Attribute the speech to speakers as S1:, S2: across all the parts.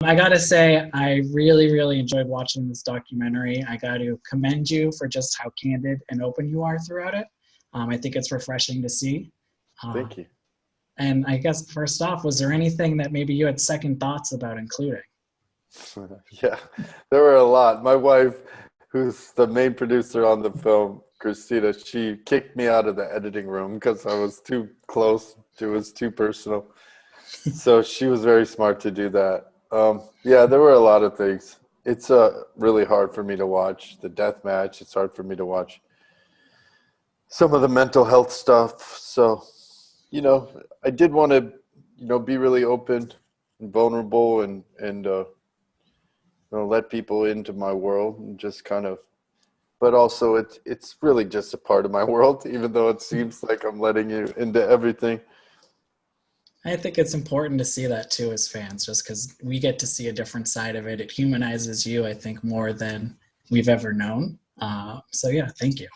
S1: I gotta say, I really, really enjoyed watching this documentary. I got to commend you for just how candid and open you are throughout it. I think it's refreshing to see. Uh,
S2: Thank you.
S1: and I guess first off, was there anything that maybe you had second thoughts about including?
S2: Yeah, there were a lot. My wife, who's the main producer on the film, Christina, she kicked me out of the editing room because I was too close. It was too personal. So she was very smart to do that. Yeah, there were a lot of things. It's really hard for me to watch the death match. It's hard for me to watch some of the mental health stuff. So, I did want to, be really open and vulnerable and let people into my world and just kind of, but also it's really just a part of my world, even though it seems like I'm letting you into everything.
S1: I think it's important to see that too as fans, just because we get to see a different side of it. It humanizes you, I think, more than we've ever known. So yeah, thank you.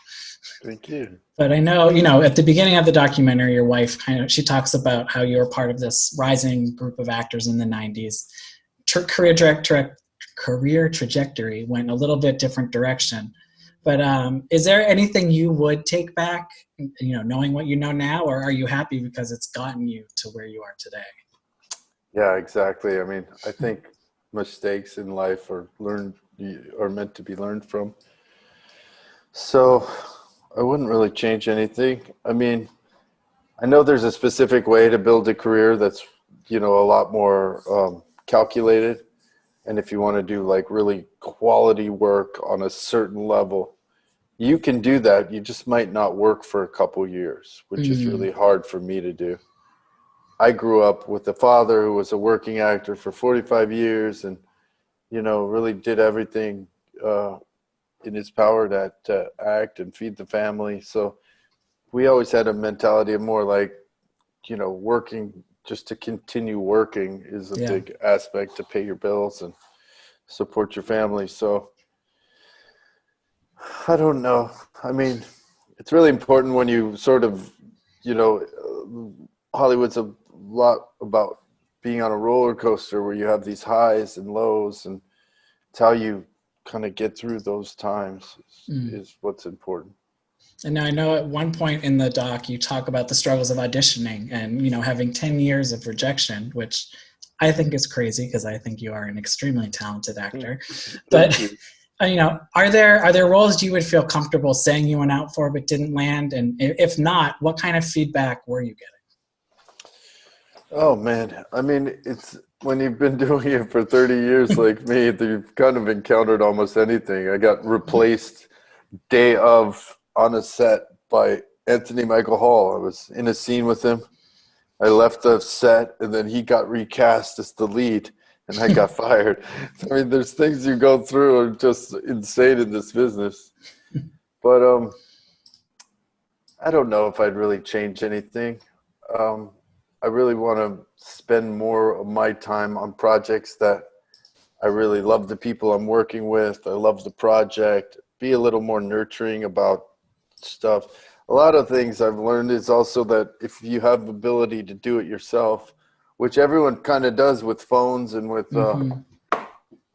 S2: Thank you.
S1: But I know, at the beginning of the documentary, your wife she talks about how you were part of this rising group of actors in the 90s. Career trajectory went a little bit different direction. But is there anything you would take back, knowing what you know now, or are you happy because it's gotten you to where you are today?
S2: Yeah, exactly. I mean, I think mistakes in life are meant to be learned from. So I wouldn't really change anything. I mean, I know there's a specific way to build a career that's, a lot more calculated. And if you want to do like really quality work on a certain level, you can do that. You just might not work for a couple years, which is
S1: Mm,
S2: really hard for me to do. I grew up with a father who was a working actor for 45 years and, really did everything in his power to act and feed the family. So we always had a mentality of more like, working just to continue working is a
S1: yeah.
S2: big aspect to pay your bills and support your family. So I don't know. I mean, it's really important when you sort of, Hollywood's a lot about being on a roller coaster where you have these highs and lows, and it's how you kind of get through those times
S1: Mm.
S2: is what's important.
S1: And I know at one point in the doc, you talk about the struggles of auditioning and, having 10 years of rejection, which I think is crazy because I think you are an extremely talented actor.
S2: Thank
S1: But,
S2: you.
S1: are there roles you would feel comfortable saying you went out for but didn't land? And if not, what kind of feedback were you getting?
S2: Oh man, I mean, it's when you've been doing it for 30 years like me, you've kind of encountered almost anything. I got replaced day of on a set by Anthony Michael Hall. I was in a scene with him. I left the set and then he got recast as the lead and I got fired. I mean, there's things you go through are just insane in this business. But I don't know if I'd really change anything. Um, I really want to spend more of my time on projects that I really love the people I'm working with. I love the project. Be a little more nurturing about stuff. A lot of things I've learned is also that if you have the ability to do it yourself, which everyone kind of does with phones and
S1: Hmm.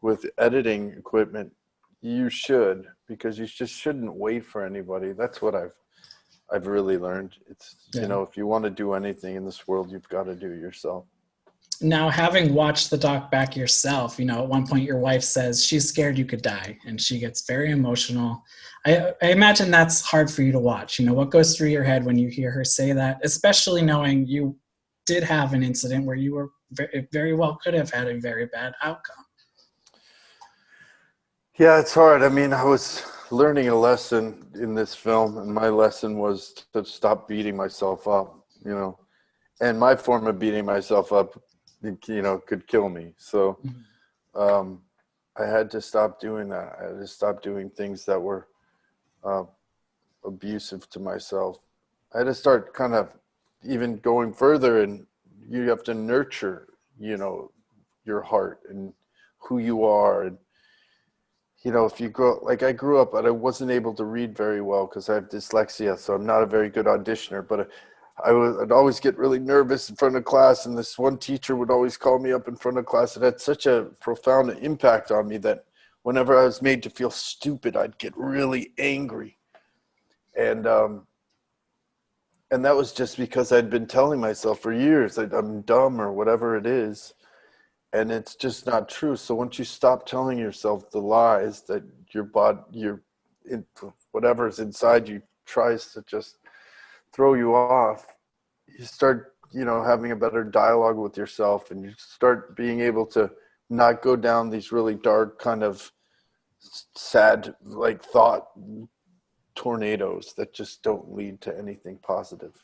S2: with editing equipment, you should, because you just shouldn't wait for anybody. That's what I've really learned. It's,
S1: Yeah.
S2: if you want to do anything in this world, you've got to do it yourself.
S1: Now, having watched the doc back yourself, at one point your wife says she's scared you could die, and she gets very emotional. I imagine that's hard for you to watch. What goes through your head when you hear her say that, especially knowing you did have an incident where you were very well could have had a very bad outcome.
S2: Yeah, it's hard. I mean, I was learning a lesson in this film, and my lesson was to stop beating myself up. And my form of beating myself up, could kill me. So
S1: Mhm.
S2: um, I had to stop doing that. I had to stop doing things that were uh, abusive to myself. I had to start kind of even going further, and you have to nurture, your heart and who you are. And, if you grow, like I grew up, but I wasn't able to read very well because I have dyslexia, so I'm not a very good auditioner. But I'd always get really nervous in front of class, and this one teacher would always call me up in front of class. It had such a profound impact on me that whenever I was made to feel stupid, I'd get really angry. And that was just because I'd been telling myself for years that I'm dumb or whatever it is. And it's just not true. So once you stop telling yourself the lies that whatever's inside you tries to just throw you off, you start, having a better dialogue with yourself, and you start being able to not go down these really dark kind of sad, like, thought tornadoes that just don't lead to anything positive.